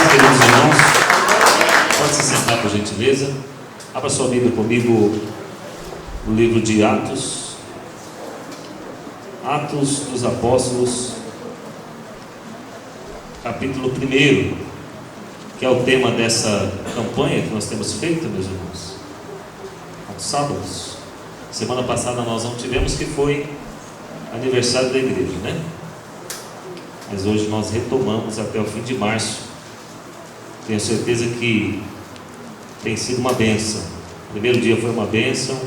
Queridos irmãos, pode se sentar por gentileza. Abra sua Bíblia comigo no livro de Atos dos Apóstolos, capítulo 1, que é o tema dessa campanha que nós temos feito, meus irmãos, aos sábados. Semana passada nós não tivemos, que foi aniversário da igreja, né? Mas hoje nós retomamos até o fim de março. Tenho certeza que tem sido uma bênção. O primeiro dia foi uma bênção.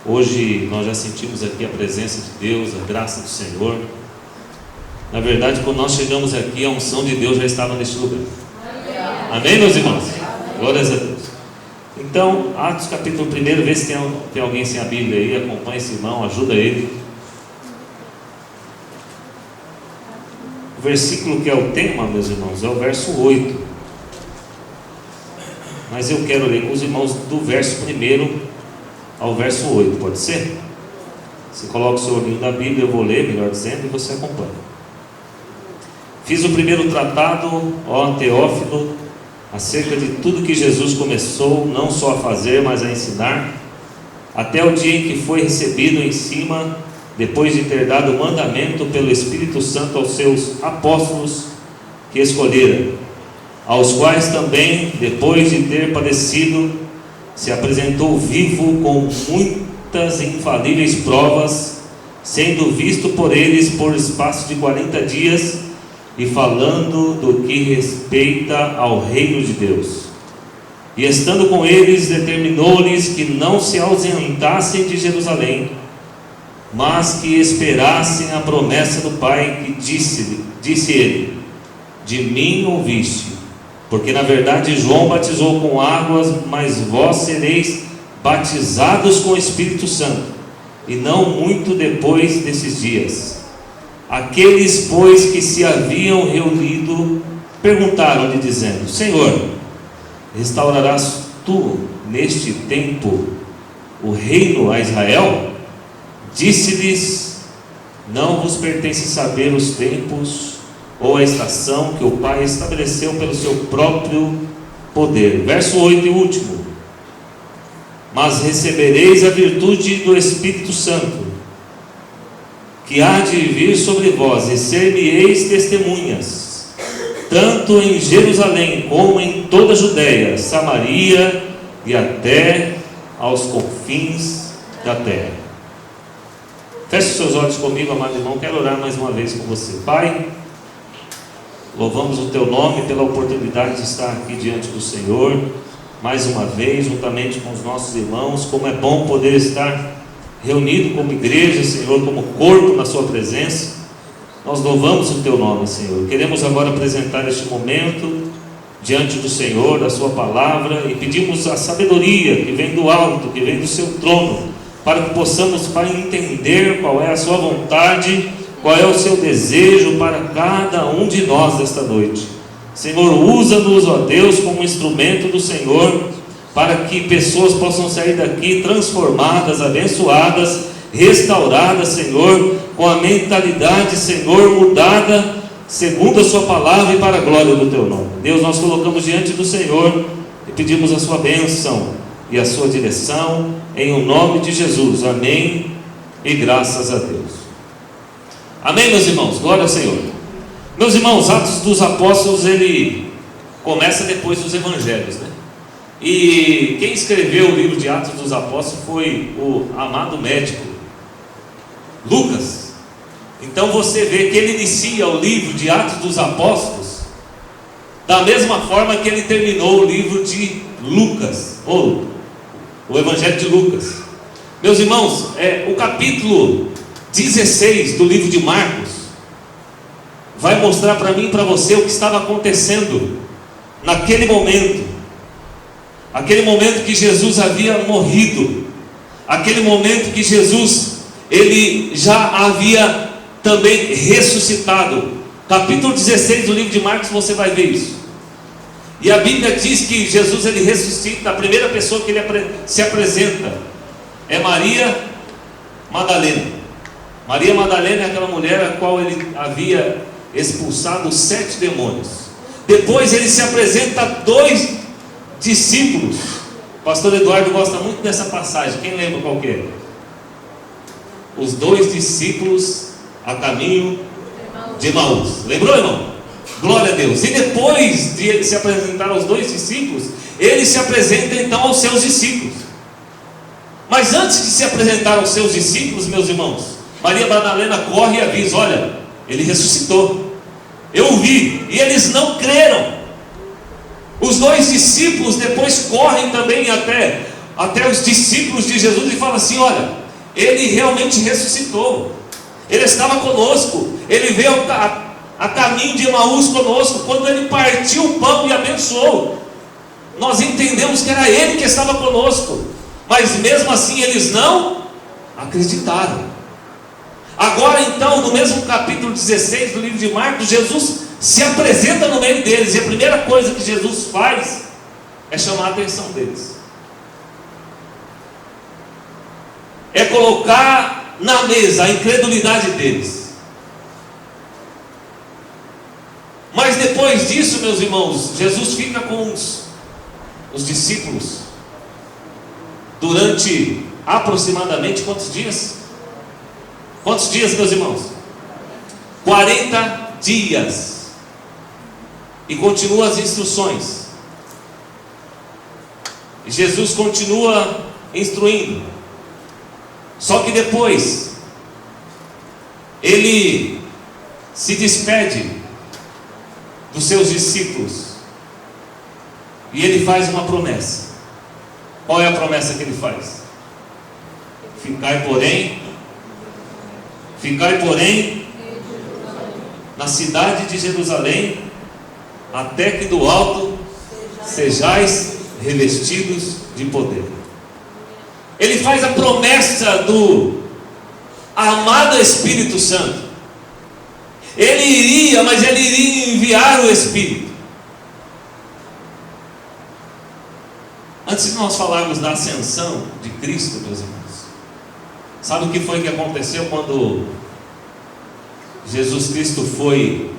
Hoje nós já sentimos aqui a presença de Deus, a graça do Senhor. Na verdade, quando nós chegamos aqui, a unção de Deus já estava neste lugar. Amém, meus irmãos? Glórias a Deus. Então, Atos capítulo 1, vê se tem alguém sem a Bíblia aí. Acompanha esse irmão, ajuda ele. O versículo que é o tema, meus irmãos, é o verso 8. Mas eu quero ler com os irmãos do verso 1 ao verso 8, pode ser? Você coloca o seu olhinho na Bíblia, eu vou ler, melhor dizendo, e você acompanha. Fiz o primeiro tratado, ó Teófilo, acerca de tudo que Jesus começou, não só a fazer, mas a ensinar, até o dia em que foi recebido em cima, depois de ter dado mandamento pelo Espírito Santo aos seus apóstolos que escolhera, aos quais também, depois de ter padecido, se apresentou vivo com muitas infalíveis provas, sendo visto por eles por espaço de 40 dias, e falando do que respeita ao reino de Deus. E estando com eles, determinou-lhes que não se ausentassem de Jerusalém, mas que esperassem a promessa do Pai, que disse ele: de mim ouviste. Porque na verdade João batizou com águas, mas vós sereis batizados com o Espírito Santo, e não muito depois desses dias. Aqueles, pois, que se haviam reunido, perguntaram-lhe, dizendo: Senhor, restaurarás tu neste tempo o reino a Israel? Disse-lhes: não vos pertence saber os tempos ou a estação que o Pai estabeleceu pelo seu próprio poder. Verso 8 e último: mas recebereis a virtude do Espírito Santo, que há de vir sobre vós, e ser-me-eis testemunhas, tanto em Jerusalém como em toda a Judéia, Samaria e até aos confins da terra. Feche seus olhos comigo, amado irmão. Quero orar mais uma vez com você. Pai, louvamos o Teu nome pela oportunidade de estar aqui diante do Senhor, mais uma vez, juntamente com os nossos irmãos. Como é bom poder estar reunido como igreja, Senhor, como corpo na Sua presença. Nós louvamos o Teu nome, Senhor. Queremos agora apresentar este momento diante do Senhor, da Sua palavra, e pedimos a sabedoria que vem do alto, que vem do Seu trono, para que possamos, Pai, entender qual é a Sua vontade, qual é o Seu desejo para cada um de nós esta noite. Senhor, usa-nos, ó Deus, como instrumento do Senhor, para que pessoas possam sair daqui transformadas, abençoadas, restauradas, Senhor, com a mentalidade, Senhor, mudada, segundo a Sua palavra e para a glória do Teu nome. Deus, nós colocamos diante do Senhor e pedimos a Sua bênção e a Sua direção, em o nome de Jesus. Amém e graças a Deus. Amém, meus irmãos, glória ao Senhor. Meus irmãos, Atos dos Apóstolos, ele começa depois dos Evangelhos, né? E quem escreveu o livro de Atos dos Apóstolos foi o amado médico Lucas. Então você vê que ele inicia o livro de Atos dos Apóstolos da mesma forma que ele terminou o livro de Lucas, ou o Evangelho de Lucas. Meus irmãos, o capítulo 16 do livro de Marcos vai mostrar para mim e para você o que estava acontecendo naquele momento. Aquele momento que Jesus havia morrido, aquele momento que Jesus, ele já havia também ressuscitado. Capítulo 16 do livro de Marcos, você vai ver isso. E a Bíblia diz que Jesus, ele ressuscita. A primeira pessoa que ele se apresenta é Maria Madalena. Maria Madalena é aquela mulher a qual ele havia expulsado 7 demônios. Depois ele se apresenta a 2 discípulos. O pastor Eduardo gosta muito dessa passagem. Quem lembra qual que é? Os 2 discípulos a caminho de Emaús. Lembrou, irmão? Glória a Deus. E depois de ele se apresentar aos 2 discípulos, ele se apresenta então aos seus discípulos. Mas antes de se apresentar aos seus discípulos, meus irmãos, Maria Madalena corre e avisa: olha, ele ressuscitou, eu vi. E eles não creram. Os 2 discípulos depois correm também até os discípulos de Jesus e falam assim: olha, ele realmente ressuscitou, ele estava conosco, ele veio a caminho de Emaús conosco. Quando ele partiu o pão e abençoou, nós entendemos que era ele que estava conosco. Mas mesmo assim eles não acreditaram. Agora então, no mesmo capítulo 16 do livro de Marcos, Jesus se apresenta no meio deles, e a primeira coisa que Jesus faz é chamar a atenção deles, é colocar na mesa a incredulidade deles. Mas depois disso, meus irmãos, Jesus fica com os discípulos durante aproximadamente quantos dias? Quantos dias, meus irmãos? 40 dias. E continua as instruções. E Jesus continua instruindo. Só que depois ele se despede dos seus discípulos e ele faz uma promessa. Qual é a promessa que ele faz? Ficai porém na cidade de Jerusalém, até que do alto sejais revestidos de poder. Ele faz a promessa do amado Espírito Santo. Ele iria enviar o Espírito. Antes de nós falarmos da ascensão de Cristo, meus irmãos, sabe o que foi que aconteceu quando Jesus Cristo foi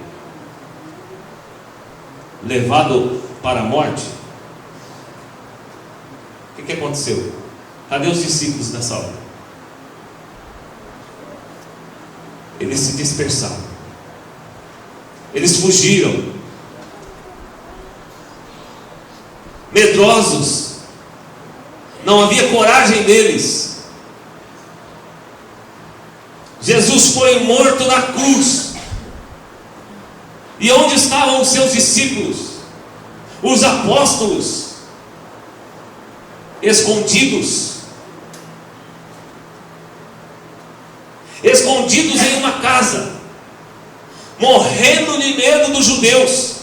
levado para a morte? O que aconteceu? Cadê os discípulos nessa hora? Eles se dispersaram, eles fugiram, medrosos, não havia coragem deles. Jesus foi morto na cruz. E onde estavam os seus discípulos? Os apóstolos? Escondidos em uma casa, morrendo de medo dos judeus,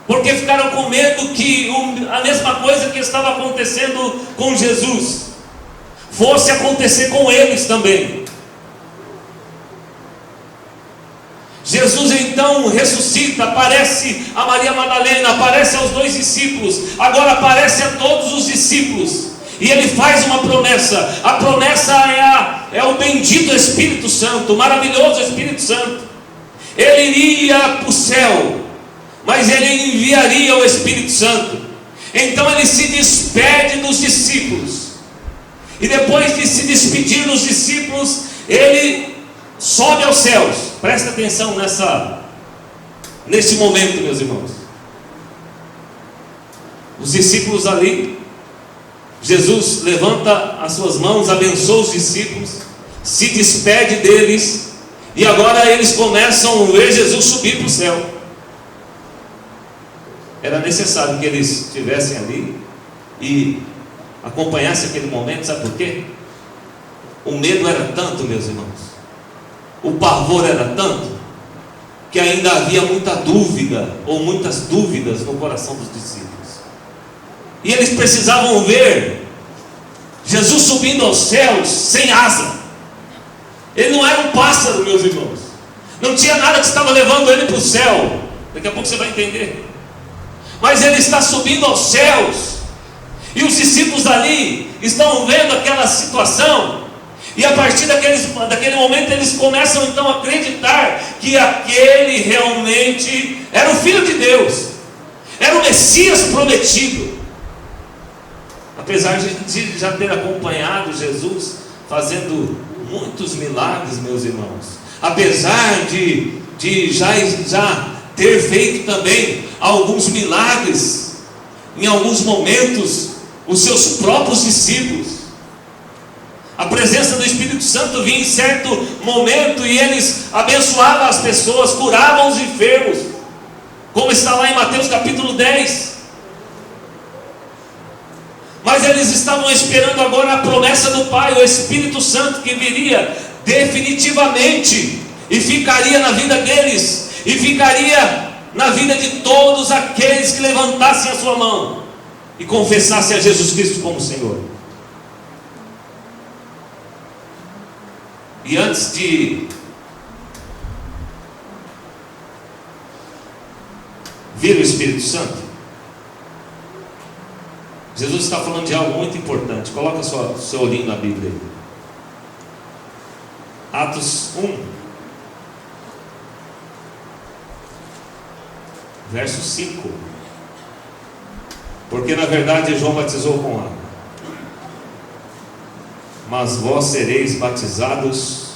porque ficaram com medo que a mesma coisa que estava acontecendo com Jesus fosse acontecer com eles também. Jesus então ressuscita, aparece a Maria Madalena, aparece aos 2 discípulos, agora aparece a todos os discípulos, e ele faz uma promessa. A promessa é o bendito Espírito Santo, o maravilhoso Espírito Santo. Ele iria para o céu, mas ele enviaria o Espírito Santo. Então ele se despede dos discípulos, e depois de se despedir dos discípulos, ele sobe aos céus. Presta atenção nesse momento, meus irmãos. Os discípulos ali, Jesus levanta as suas mãos, abençoa os discípulos, se despede deles, e agora eles começam a ver Jesus subir para o céu. era necessário que eles estivessem ali e acompanhassem aquele momento. Sabe por quê? O medo era tanto, meus irmãos, o pavor era tanto, que ainda havia muita dúvida, ou muitas dúvidas no coração dos discípulos. E eles precisavam ver Jesus subindo aos céus sem asa. Ele não era um pássaro, meus irmãos. Não tinha nada que estava levando ele para o céu. Daqui a pouco você vai entender. Mas ele está subindo aos céus. E os discípulos ali estão vendo aquela situação. E a partir daquele momento eles começam então a acreditar que aquele realmente era o Filho de Deus. Era o Messias prometido. Apesar de já ter acompanhado Jesus fazendo muitos milagres, meus irmãos. Apesar de já ter feito também alguns milagres, em alguns momentos, os seus próprios discípulos. A presença do Espírito Santo vinha em certo momento e eles abençoavam as pessoas, curavam os enfermos, como está lá em Mateus capítulo 10. Mas eles estavam esperando agora a promessa do Pai, o Espírito Santo, que viria definitivamente e ficaria na vida deles, e ficaria na vida de todos aqueles que levantassem a sua mão e confessassem a Jesus Cristo como Senhor. E antes de vir o Espírito Santo, Jesus está falando de algo muito importante. Coloca seu olhinho na Bíblia aí. Atos 1, verso 5. Porque na verdade João batizou com água, mas vós sereis batizados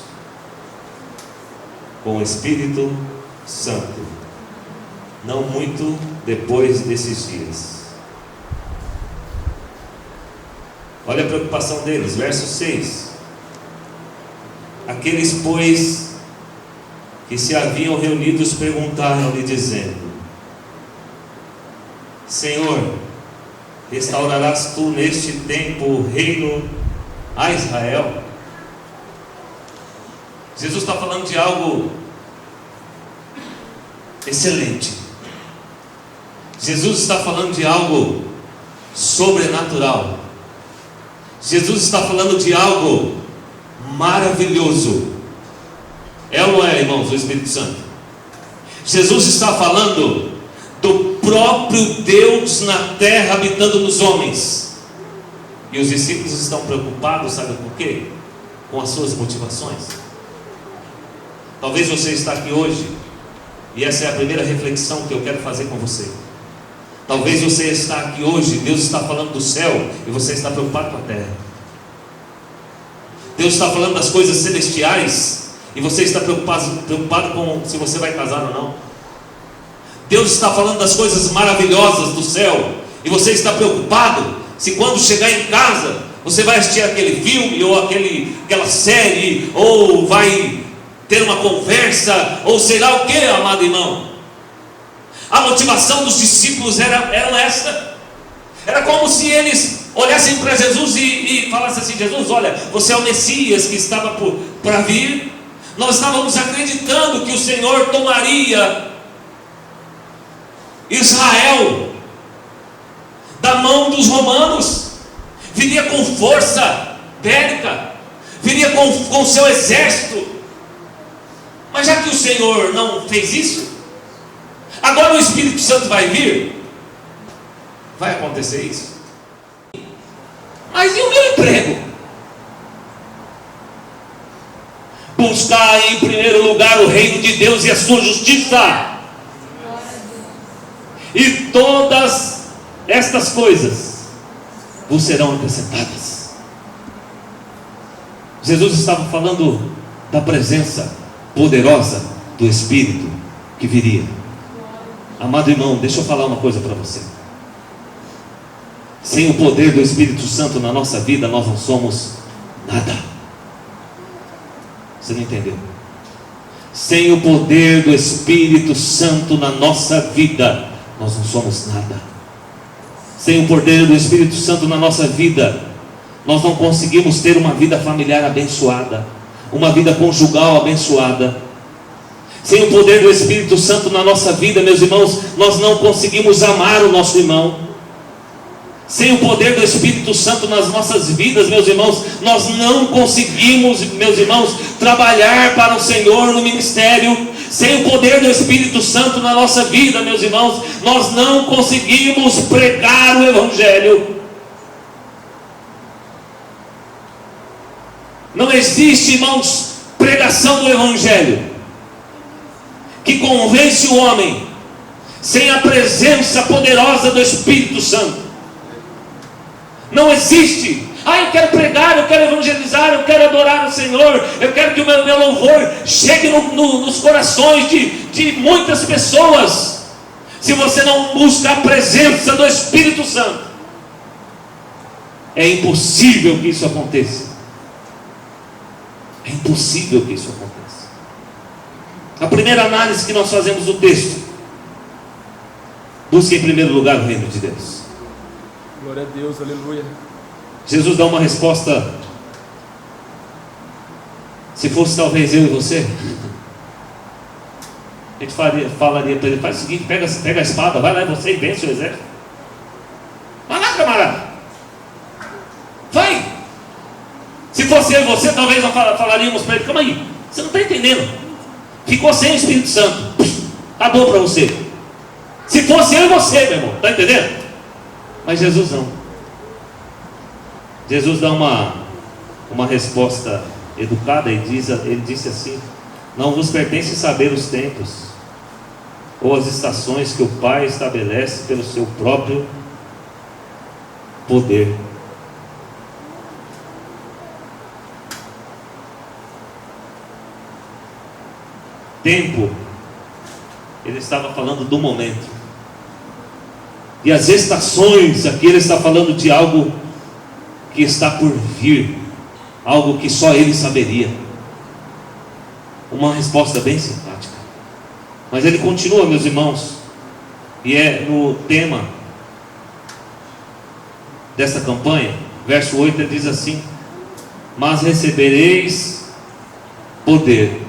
com o Espírito Santo, não muito depois desses dias. Olha a preocupação deles, verso 6. Aqueles, pois, que se haviam reunidos perguntaram-lhe, dizendo: Senhor, restaurarás tu neste tempo o reino a Israel? Jesus está falando de algo excelente. Jesus está falando de algo sobrenatural. Jesus está falando de algo maravilhoso. É ou não é, irmãos, o Espírito Santo? Jesus está falando do próprio Deus na terra habitando nos homens. E os discípulos estão preocupados, sabe por quê? Com as suas motivações. Talvez você está aqui hoje, e essa é a primeira reflexão que eu quero fazer com você. Talvez você está aqui hoje, Deus está falando do céu, e você está preocupado com a terra. Deus está falando das coisas celestiais, e você está preocupado com se você vai casar ou não. Deus está falando das coisas maravilhosas do céu, e você está preocupado se quando chegar em casa você vai assistir aquele filme, ou aquela série, ou vai ter uma conversa, ou sei lá o que, amado irmão. A motivação dos discípulos era essa. Era como se eles olhassem para Jesus e falassem assim: Jesus, olha, você é o Messias que estava para vir. Nós estávamos acreditando que o Senhor tomaria Israel da mão dos romanos, viria com força bélica, viria com seu exército. Mas já que o Senhor não fez isso, agora o Espírito Santo vai vir, vai acontecer isso. Mas e o meu emprego? Buscar em primeiro lugar o reino de Deus e a sua justiça, e todas estas coisas vos serão acrescentadas. Jesus estava falando da presença poderosa do Espírito que viria. Amado irmão, deixa eu falar uma coisa para você. Sem o poder do Espírito Santo na nossa vida, nós não somos nada. Você não entendeu? Sem o poder do Espírito Santo na nossa vida, nós não somos nada. Sem o poder do Espírito Santo na nossa vida, nós não conseguimos ter uma vida familiar abençoada, uma vida conjugal abençoada. Sem o poder do Espírito Santo na nossa vida, meus irmãos, nós não conseguimos amar o nosso irmão. Sem o poder do Espírito Santo nas nossas vidas, meus irmãos, nós não conseguimos, meus irmãos, trabalhar para o Senhor no ministério. Sem o poder do Espírito Santo na nossa vida, meus irmãos, nós não conseguimos pregar o Evangelho. Não existe, irmãos, pregação do Evangelho que convence o homem sem a presença poderosa do Espírito Santo. Não existe. Eu quero pregar, eu quero evangelizar, eu quero adorar o Senhor, eu quero que o meu louvor chegue nos corações de muitas pessoas. Se você não busca a presença do Espírito Santo, é impossível que isso aconteça. É impossível que isso aconteça. A primeira análise que nós fazemos do texto: busque em primeiro lugar o reino de Deus. Glória a Deus, aleluia. Jesus dá uma resposta. Se fosse talvez eu e você, a gente falaria para ele: faz o seguinte, pega a espada, vai lá você e vence o exército. Vai lá, camarada, vai. Se fosse eu e você, talvez nós falaríamos para ele: calma aí, você não está entendendo, ficou sem o Espírito Santo, acabou para você. Se fosse eu e você, meu irmão, está entendendo? Mas Jesus não. Jesus dá uma resposta educada e ele disse assim: não vos pertence saber os tempos ou as estações que o Pai estabelece pelo seu próprio poder. Tempo, ele estava falando do momento. E as estações, aqui ele está falando de algo que está por vir, algo que só ele saberia. Uma resposta bem simpática. Mas ele continua, meus irmãos, e é no tema desta campanha, verso 8, ele diz assim: mas recebereis poder.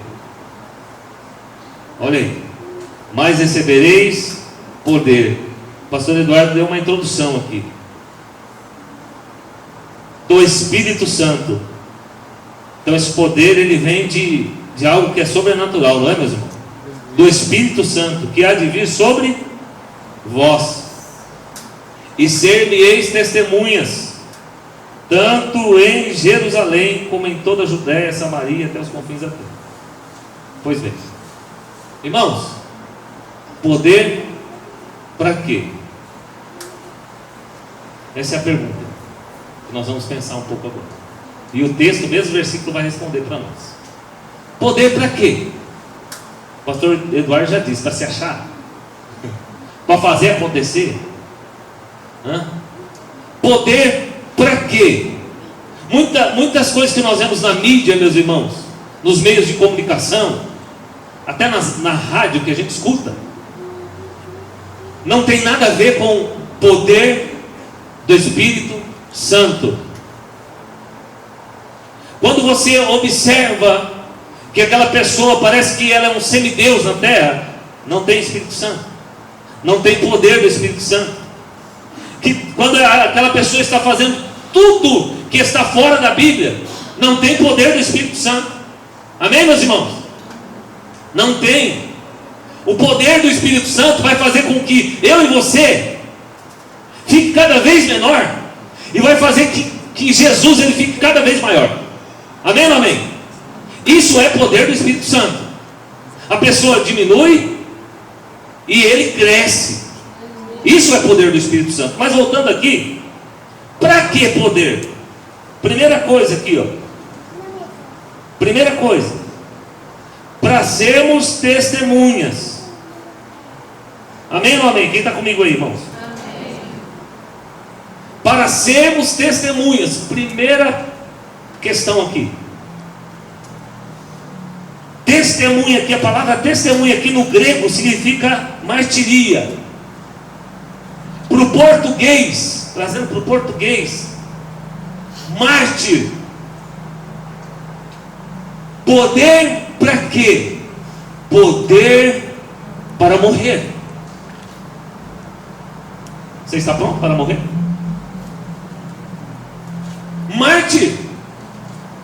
Olha aí, mas recebereis poder. O pastor Eduardo deu uma introdução aqui do Espírito Santo. Então esse poder, ele vem de algo que é sobrenatural, não é, meus irmãos? Do Espírito Santo, que há de vir sobre vós, e ser-me-eis testemunhas, tanto em Jerusalém, como em toda a Judéia, Samaria, até os confins da terra. Pois bem, irmãos, poder para quê? Essa é a pergunta que nós vamos pensar um pouco agora. E o texto, o mesmo versículo, vai responder para nós. Poder para quê? O pastor Eduardo já disse: para se achar, para fazer acontecer. Poder para quê? Muitas coisas que nós vemos na mídia, meus irmãos, nos meios de comunicação, até na rádio que a gente escuta, não tem nada a ver com poder do Espírito Santo. Quando você observa que aquela pessoa parece que ela é um semideus na terra, não tem Espírito Santo, não tem poder do Espírito Santo. Que quando aquela pessoa está fazendo tudo que está fora da Bíblia, não tem poder do Espírito Santo. Amém, meus irmãos? Não tem. O poder do Espírito Santo vai fazer com que eu e você fique cada vez menor, e vai fazer que Jesus ele fique cada vez maior. Amém ou amém? Isso é poder do Espírito Santo. A pessoa diminui e ele cresce. Isso é poder do Espírito Santo. Mas voltando aqui, para que poder? Primeira coisa aqui, ó. Primeira coisa, para sermos testemunhas. Amém ou amém? Quem está comigo aí, irmãos? Amém. Para sermos testemunhas. Primeira questão aqui. Testemunha aqui, a palavra testemunha aqui no grego significa martiria. português, trazendo para o português, mártir. Poder para quê? Poder para morrer. Você está pronto para morrer? Mártir.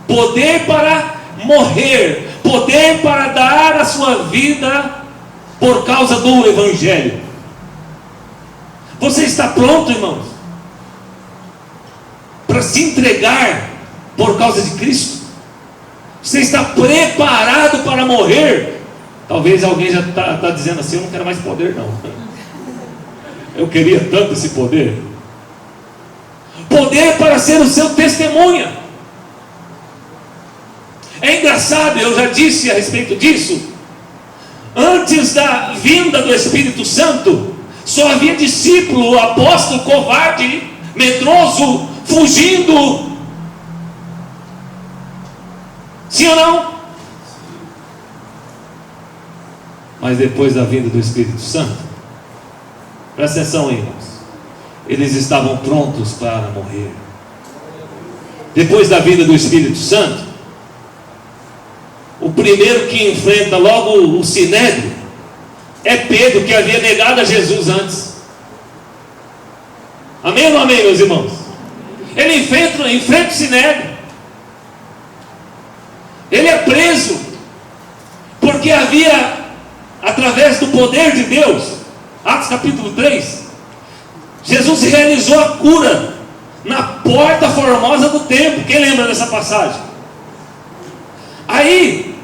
Poder para morrer. Poder para dar a sua vida por causa do Evangelho. Você está pronto, irmãos, para se entregar por causa de Cristo? Você está preparado para morrer? Talvez alguém já está dizendo assim: eu não quero mais poder não. Eu queria tanto esse poder. Poder para ser o seu testemunha. É engraçado, eu já disse a respeito disso. Antes da vinda do Espírito Santo, só havia discípulo, apóstolo, covarde, medroso, fugindo. Sim ou não? Mas depois da vinda do Espírito Santo, presta atenção aí, irmãos, eles estavam prontos para morrer. Depois da vinda do Espírito Santo, o primeiro que enfrenta logo o sinédrio é Pedro, que havia negado a Jesus antes. Amém ou não amém, meus irmãos? Ele enfrenta o sinédrio. Ele é preso, porque havia, através do poder de Deus, Atos capítulo 3, Jesus realizou a cura na porta formosa do templo. Quem lembra dessa passagem? Aí,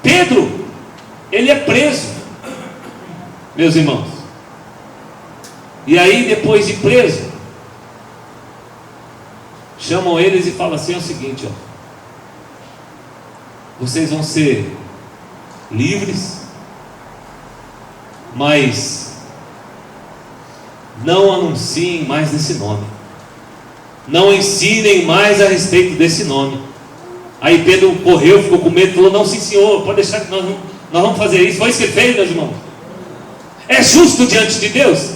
Pedro, ele é preso, meus irmãos. E aí, depois de preso, chamam eles e falam assim: é o seguinte, ó, vocês vão ser livres, mas não anunciem mais desse nome, não ensinem mais a respeito desse nome. Aí Pedro correu, ficou com medo, falou: não, sim senhor, pode deixar que nós vamos fazer isso. Foi isso que ele fez, meus irmãos. É justo diante de Deus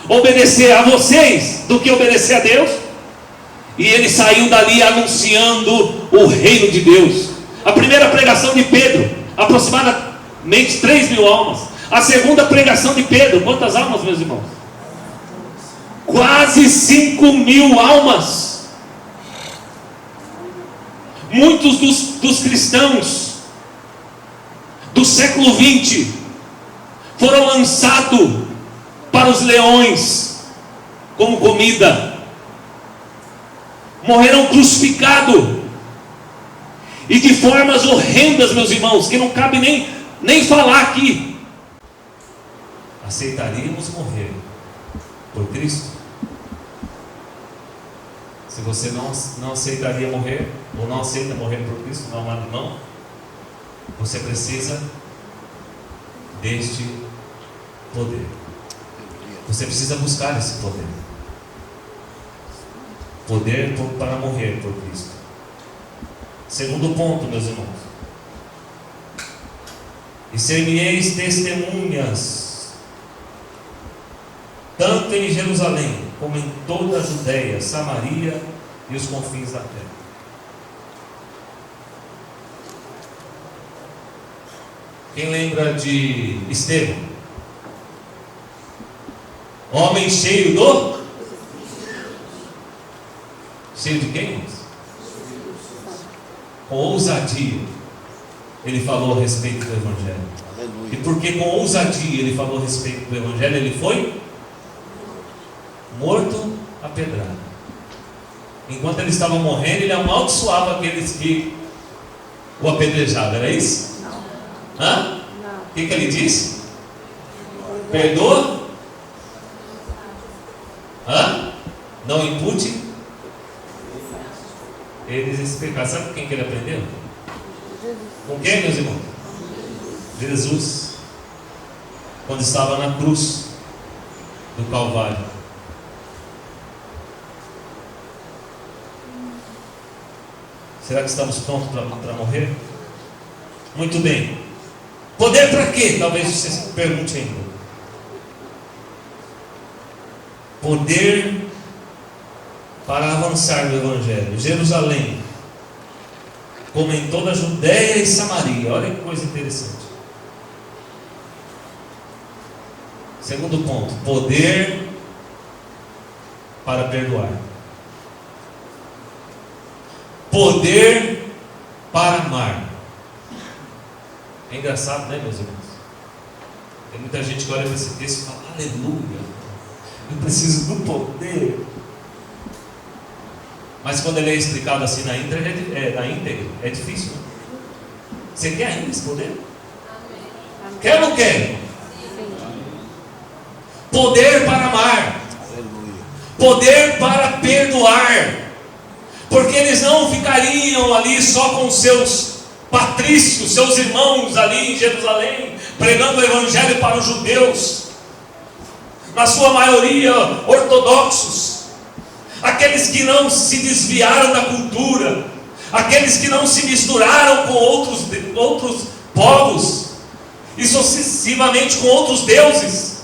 obedecer a vocês do que obedecer a Deus? E ele saiu dali anunciando o reino de Deus. A primeira pregação de Pedro, aproximadamente 3.000 almas. A segunda pregação de Pedro, quantas almas, meus irmãos? Quase 5.000 almas. Muitos dos cristãos do século 20 foram lançados para os leões como comida. Morreram crucificados. E de formas horrendas, meus irmãos, que não cabe nem falar aqui. Aceitaríamos morrer por Cristo? Se você não aceitaria morrer, ou não aceita morrer por Cristo, meu amado irmão, você precisa deste poder. Você precisa buscar esse poder. Poder para morrer por Cristo. Segundo ponto, meus irmãos: e ser-me-eis testemunhas, tanto em Jerusalém, como em toda a Judeia, Samaria e os confins da terra. Quem lembra de Estevão? Homem cheio cheio de quem, irmãos? Com ousadia, ele falou a respeito do Evangelho. Aleluia. E porque com ousadia ele falou a respeito do Evangelho, ele foi morto a pedrada. Enquanto ele estava morrendo, ele amaldiçoava aqueles que o apedrejavam. Era isso? Não. Hã? Não. O que ele disse? Perdoa? Hã? Não impute eles esse pecado. Sabe com quem que ele aprendeu? Com quem, meus irmãos? Jesus. Quando estava na cruz do Calvário. Será que estamos prontos para morrer? Muito bem. Poder para quê? Talvez você se pergunte ainda. Poder para avançar no Evangelho. Jerusalém, como em toda a Judéia e Samaria. Olha que coisa interessante. Segundo ponto, poder para perdoar. Poder para amar. É engraçado, né, meus irmãos? Tem muita gente que olha para esse texto e fala: aleluia, eu preciso do poder. Mas quando ele é explicado assim na íntegra, é difícil, né? Você quer ainda esse poder? Amém. Quer ou não quer? Sim. Poder para amar. Aleluia. Poder para perdoar. Porque eles não ficariam ali só com seus patrícios, seus irmãos ali em Jerusalém, pregando o Evangelho para os judeus, na sua maioria ortodoxos, aqueles que não se desviaram da cultura, aqueles que não se misturaram com outros povos, e sucessivamente com outros deuses.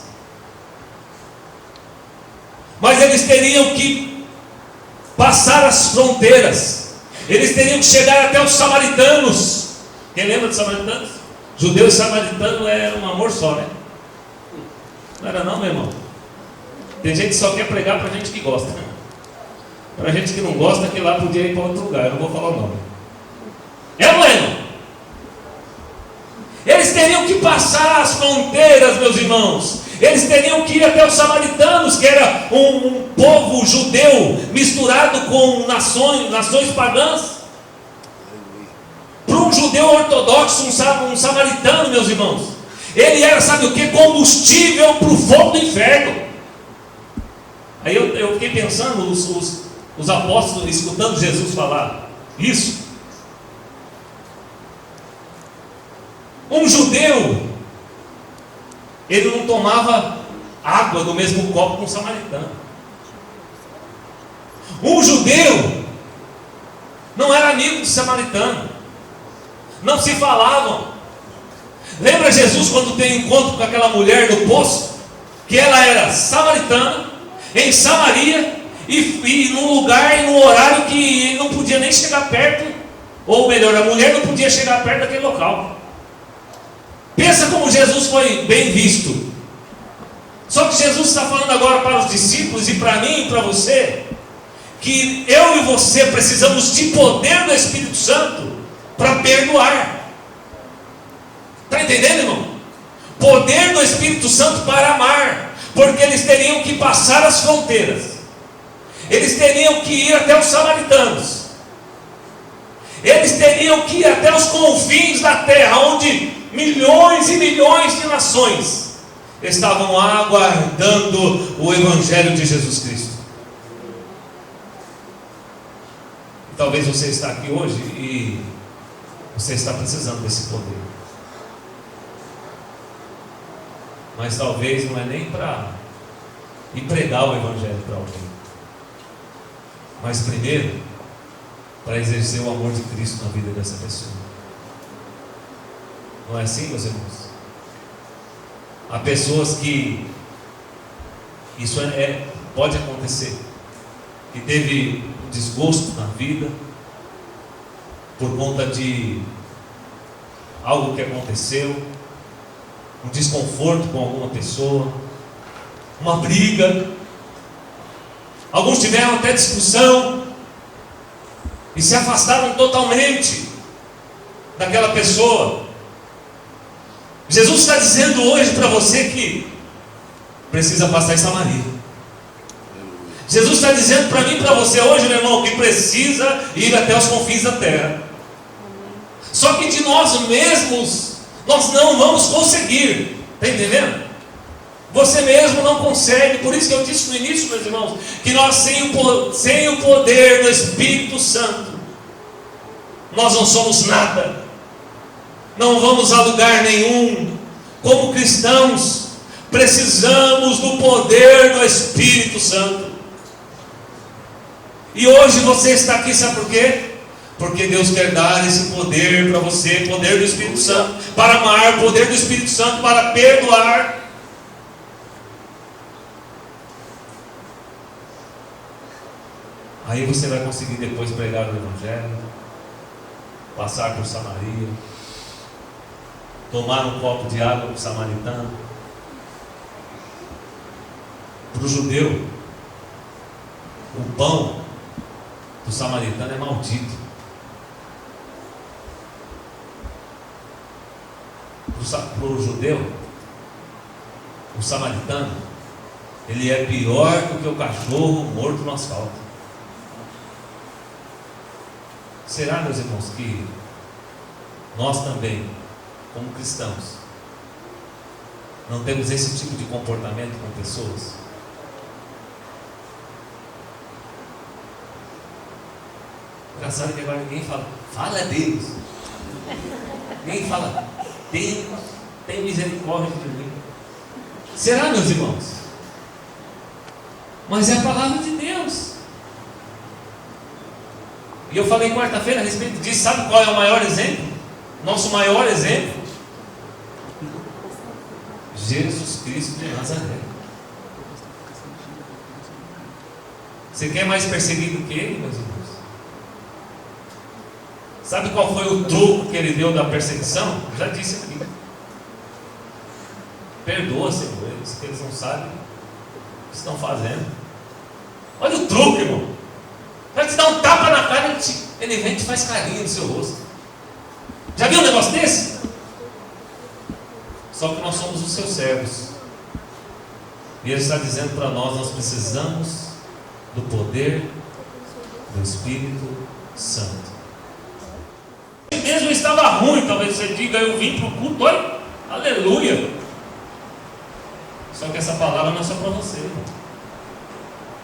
Mas eles teriam que passar as fronteiras, eles teriam que chegar até os samaritanos. Quem lembra dos samaritanos? Judeu e samaritano era um amor só, né? Não era não, meu irmão? Tem gente que só quer pregar para gente que gosta. Para gente que não gosta, que lá podia ir para outro lugar. Eu não vou falar o nome. É ou não é, irmão? Eles teriam que passar as fronteiras, meus irmãos. Eles teriam que ir até os samaritanos, que era um povo judeu misturado com nações pagãs. Para um judeu ortodoxo, um samaritano, meus irmãos, ele era, sabe o que? Combustível para o fogo do inferno. Aí eu fiquei pensando, os apóstolos escutando Jesus falar isso. Um judeu, ele não tomava água do mesmo copo com um samaritano. Um judeu não era amigo de samaritano, não se falavam. Lembra Jesus quando tem encontro com aquela mulher no poço, que ela era samaritana, em Samaria, e num lugar e num horário que ele não podia nem chegar perto, ou melhor, a mulher não podia chegar perto daquele local. Pensa como Jesus foi bem visto. Só que Jesus está falando agora para os discípulos, e para mim e para você, que eu e você precisamos de poder do Espírito Santo para perdoar. Está entendendo, irmão? Poder do Espírito Santo para amar, porque eles teriam que passar as fronteiras, eles teriam que ir até os samaritanos, eles teriam que ir até os confins da terra, onde milhões e milhões de nações estavam aguardando o Evangelho de Jesus Cristo. E talvez você está aqui hoje e você está precisando desse poder. Mas talvez não é nem para ir pregar o Evangelho para alguém, mas primeiro para exercer o amor de Cristo na vida dessa pessoa. Não é assim, meus irmãos? Há pessoas que isso pode acontecer, que teve um desgosto na vida por conta de algo que aconteceu, um desconforto com alguma pessoa, uma briga. Alguns tiveram até discussão e se afastaram totalmente daquela pessoa. Jesus está dizendo hoje para você que precisa passar em Samaria. Jesus está dizendo para mim e para você hoje, meu irmão, que precisa ir até os confins da terra. Só que de nós mesmos nós não vamos conseguir. Está entendendo? Você mesmo não consegue. Por isso que eu disse no início, meus irmãos, que nós sem o poder do Espírito Santo, nós não somos nada, não vamos a lugar nenhum. Como cristãos, precisamos do poder do Espírito Santo. E hoje você está aqui, sabe por quê? Porque Deus quer dar esse poder para você, poder do Espírito Santo para amar, poder do Espírito Santo para perdoar. Aí você vai conseguir depois pregar o Evangelho, passar por Samaria, tomar um copo de água para o samaritano. Para o judeu, o pão do samaritano é maldito. Para o judeu, o samaritano, ele é pior do que o cachorro morto no asfalto. Será, meus irmãos, que nós também, como cristãos, não temos esse tipo de comportamento com pessoas? Engraçado que agora ninguém fala Deus. Ninguém fala, tem misericórdia de mim. Será, meus irmãos? Mas é a palavra de Deus. E eu falei quarta-feira a respeito disso. Sabe qual é o maior exemplo? Nosso maior exemplo? Jesus Cristo de Nazaré. Você quer mais perseguido que ele, meus irmãos? Sabe qual foi o truque que ele deu da perseguição? Eu já disse aqui. Perdoa, Senhor, eles, que eles não sabem o que estão fazendo. Olha o truque, irmão. Vai te dar um tapa na cara, ele vem e te faz carinho no seu rosto. Já viu um negócio desse? Só que nós somos os seus servos. E ele está dizendo para nós: nós precisamos do poder do Espírito Santo. Mesmo estava ruim, talvez você diga, eu vim para o culto, olha, aleluia. Só que essa palavra não é só para você, irmão.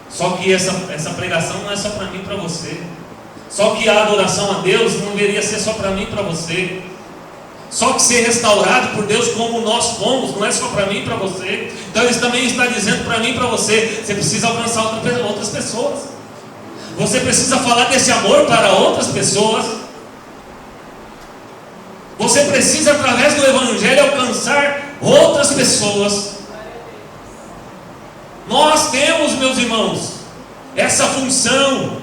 Só que essa pregação não é só para mim e para você. Só que a adoração a Deus não deveria ser só para mim e para você. Só que ser restaurado por Deus como nós fomos, não é só para mim e para você. Então Ele também está dizendo para mim e para você: você precisa alcançar outras pessoas. Você precisa falar desse amor para outras pessoas. Você precisa, através do Evangelho, alcançar outras pessoas. Nós temos, meus irmãos, essa função,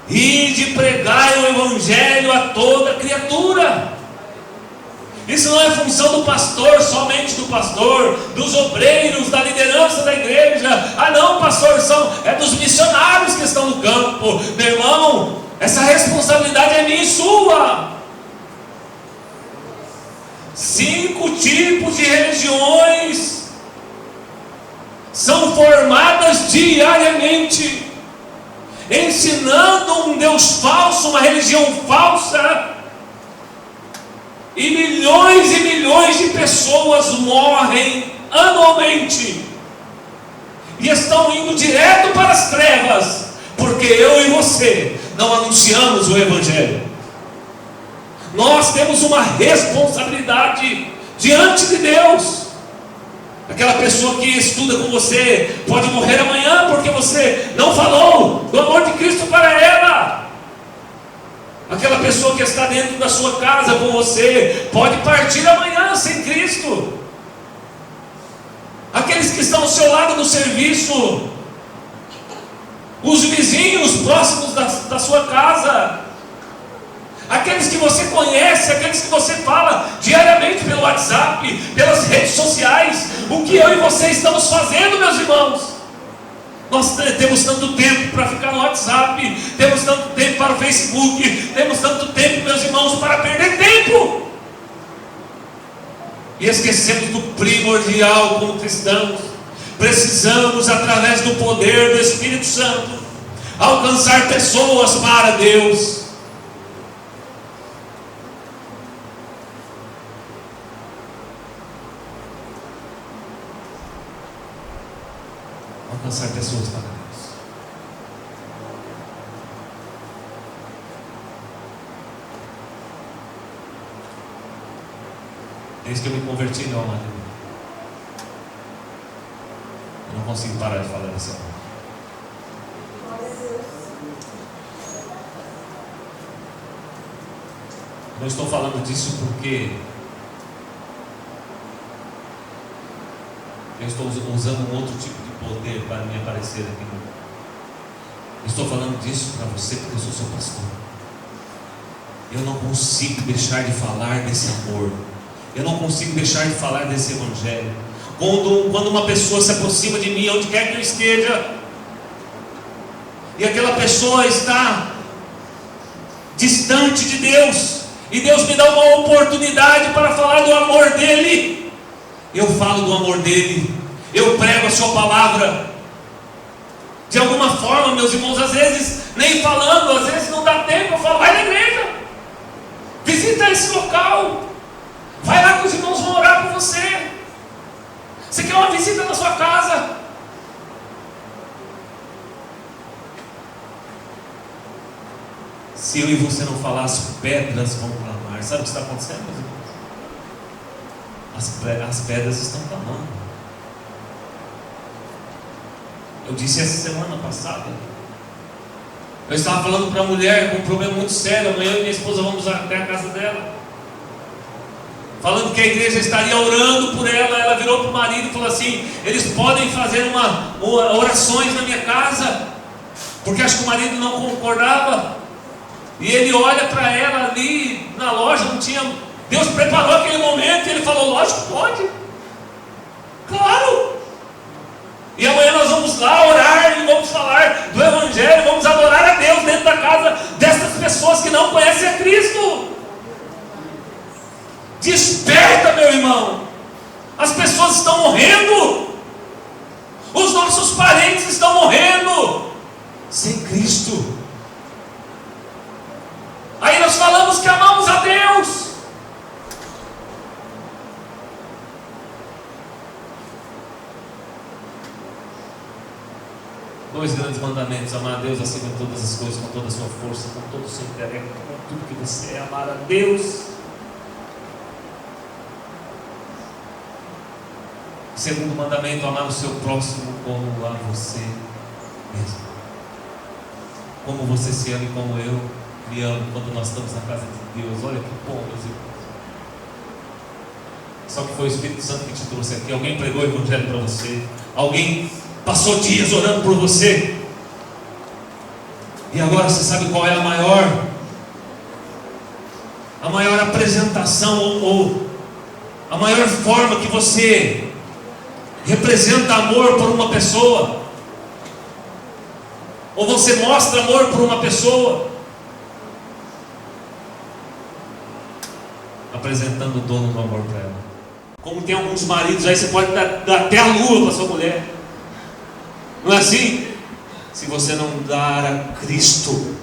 e de pregar o Evangelho a toda criatura. Isso não é função do pastor, somente do pastor, dos obreiros, da liderança da igreja. Ah não, pastor, é dos missionários que estão no campo. Meu irmão, essa responsabilidade é minha e sua. 5 tipos de religiões são formadas diariamente, ensinando um Deus falso, uma religião falsa, e milhões de pessoas morrem anualmente e estão indo direto para as trevas, porque eu e você não anunciamos o Evangelho. Nós temos uma responsabilidade diante de Deus. Aquela pessoa que estuda com você pode morrer amanhã porque você não falou do amor de Cristo para ela. Aquela pessoa que está dentro da sua casa com você pode partir amanhã sem Cristo. Aqueles que estão ao seu lado no serviço, os vizinhos próximos da sua casa, aqueles que você conhece, aqueles que você fala diariamente pelo WhatsApp, pelas redes sociais. O que eu e você estamos fazendo, meus irmãos? Nós temos tanto tempo para ficar no WhatsApp, temos tanto tempo para o Facebook, temos tanto tempo, meus irmãos, para perder tempo, e esquecemos do primordial como cristãos. Precisamos, através do poder do Espírito Santo, alcançar pessoas para Deus. Alcançar pessoas para Deus. Desde que eu me converti, não, amado, eu não consigo parar de falar desse amor. Não estou falando disso porque eu estou usando um outro tipo de poder para me aparecer aqui Estou falando disso para você porque eu sou seu pastor. Eu não consigo deixar de falar desse amor. Eu não consigo deixar de falar desse evangelho. Quando uma pessoa se aproxima de mim, onde quer que eu esteja, e aquela pessoa está distante de Deus, e Deus me dá uma oportunidade para falar do amor dele, eu falo do amor dele, eu prego a sua palavra. De alguma forma, meus irmãos, às vezes nem falando, às vezes não dá tempo, eu falo, vai na igreja, visita esse local, vai lá que os irmãos vão orar por você. Você quer uma visita na sua casa? Se eu e você não falássemos, pedras vão clamar. Sabe o que está acontecendo, meus irmãos? As pedras estão clamando. Eu disse essa semana passada. Eu estava falando para a mulher com um problema muito sério. Amanhã eu e minha esposa vamos até a casa dela, falando que a igreja estaria orando por ela. Ela virou para o marido e falou assim: eles podem fazer orações na minha casa, porque acho que o marido não concordava. E ele olha para ela ali na loja, não tinha. Deus preparou aquele momento e ele falou: lógico, pode, claro. E amanhã nós vamos lá orar e vamos falar do evangelho, vamos adorar a Deus dentro da casa dessas pessoas que não conhecem a Cristo. Desperta, meu irmão. As pessoas estão morrendo. Os nossos parentes estão morrendo sem Cristo. Aí nós falamos que amamos a Deus. Dois grandes mandamentos: amar a Deus acima de todas as coisas, com toda a sua força, com todo o seu intelecto, com tudo que você é. Amar a Deus. Segundo mandamento: amar o seu próximo como a você mesmo. Como você se ama e como eu me amo quando nós estamos na casa de Deus. Olha que bom, meus irmãos. Só que foi o Espírito Santo que te trouxe aqui. Alguém pregou o evangelho para você. Alguém passou dias orando por você. E agora você sabe qual é a maior apresentação, ou a maior forma que você representa amor por uma pessoa, ou você mostra amor por uma pessoa? Apresentando o dono do amor para ela. Como tem alguns maridos aí, você pode dar até a lua para sua mulher. Não é assim? Se você não dar a Cristo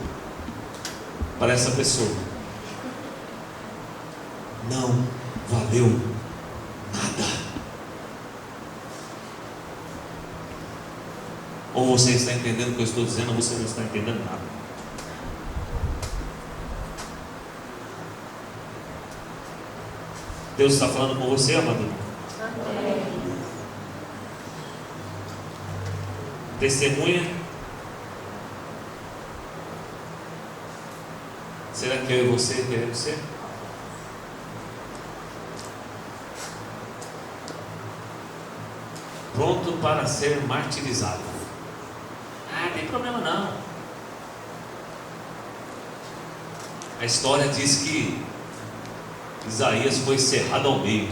para essa pessoa, não valeu nada. Ou você está entendendo o que eu estou dizendo, ou você não está entendendo nada. Deus está falando com você, amado irmão. Amém. Testemunha. Será que eu e você queremos ser? Pronto para ser martirizado. Não tem problema não. A história diz que Isaías foi cerrado ao meio.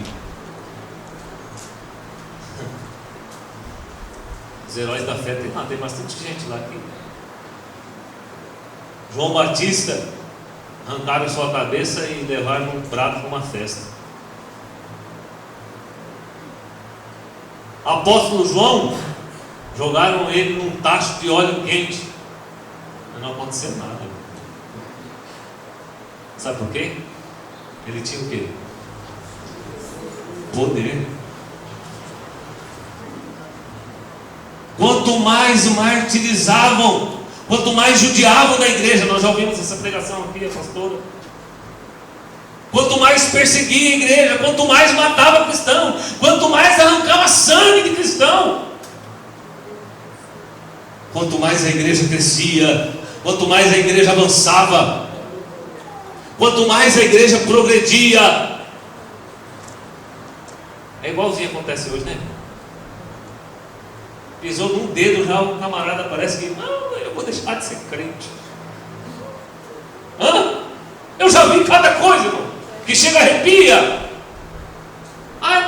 Os heróis da fé, tem bastante gente lá aqui. João Batista, arrancaram sua cabeça e levaram um prato para uma festa. Apóstolo João, jogaram ele num tacho de óleo quente, mas não aconteceu nada. Sabe por quê? Ele tinha o quê? Poder. Quanto mais martirizavam, quanto mais judiavam da igreja, nós já ouvimos essa pregação aqui, a pastora. Quanto mais perseguia a igreja, quanto mais matava cristão, quanto mais arrancava sangue de cristão, quanto mais a igreja crescia, quanto mais a igreja avançava, quanto mais a igreja progredia. É igualzinho acontece hoje, né? Pisou num dedo já, o camarada parece que, não, eu vou deixar de ser crente. Eu já vi cada coisa, irmão, que chega a arrepia.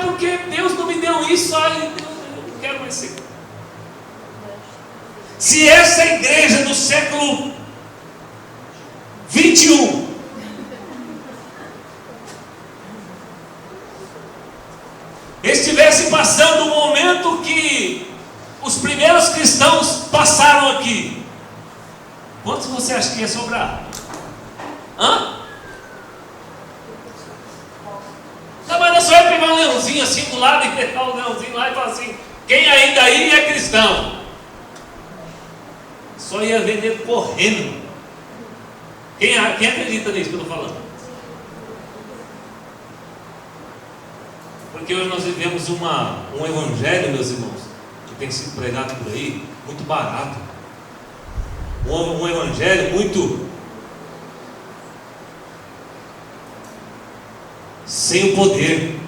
Porque Deus não me deu isso, Deus, eu não quero mais ser. Se essa igreja do século 21 estivesse passando o momento que os primeiros cristãos passaram aqui, quantos você acha que ia sobrar? Não, mas só ia pegar um leãozinho assim do lado e pegar um leãozinho lá e falar assim: quem ainda aí é cristão? Só ia vender correndo. Quem acredita nisso que eu estou falando? Porque hoje nós vivemos um evangelho, meus irmãos, que tem sido pregado por aí, muito barato. Um evangelho muito sem o poder.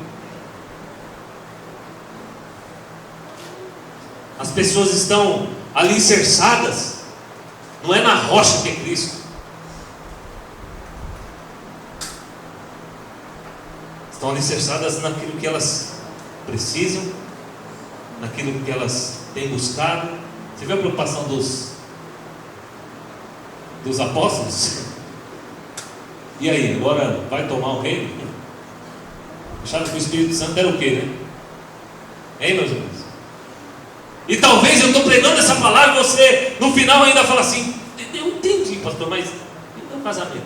As pessoas estão alicerçadas, não é na rocha que é Cristo. Estão alicerçadas naquilo que elas precisam, naquilo que elas têm buscado. Você viu a preocupação dos apóstolos? E aí, agora vai tomar o reino? Acharam que o Espírito Santo era o quê, né? Hein, meus irmãos? E talvez eu estou pregando essa palavra e você no final ainda fala assim: eu entendi, pastor, mas e o meu casamento?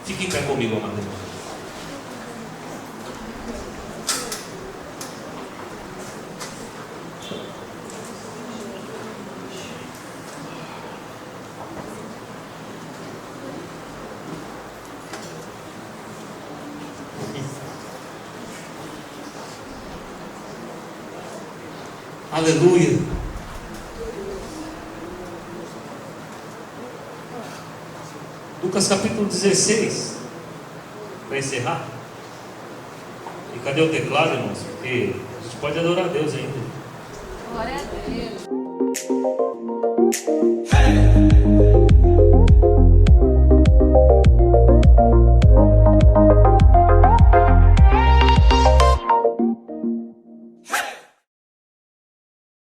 Fique em pé comigo, amado irmão. Aleluia. Lucas capítulo 16, para encerrar. E cadê o teclado, irmãos? Porque a gente pode adorar a Deus ainda. Glória a Deus.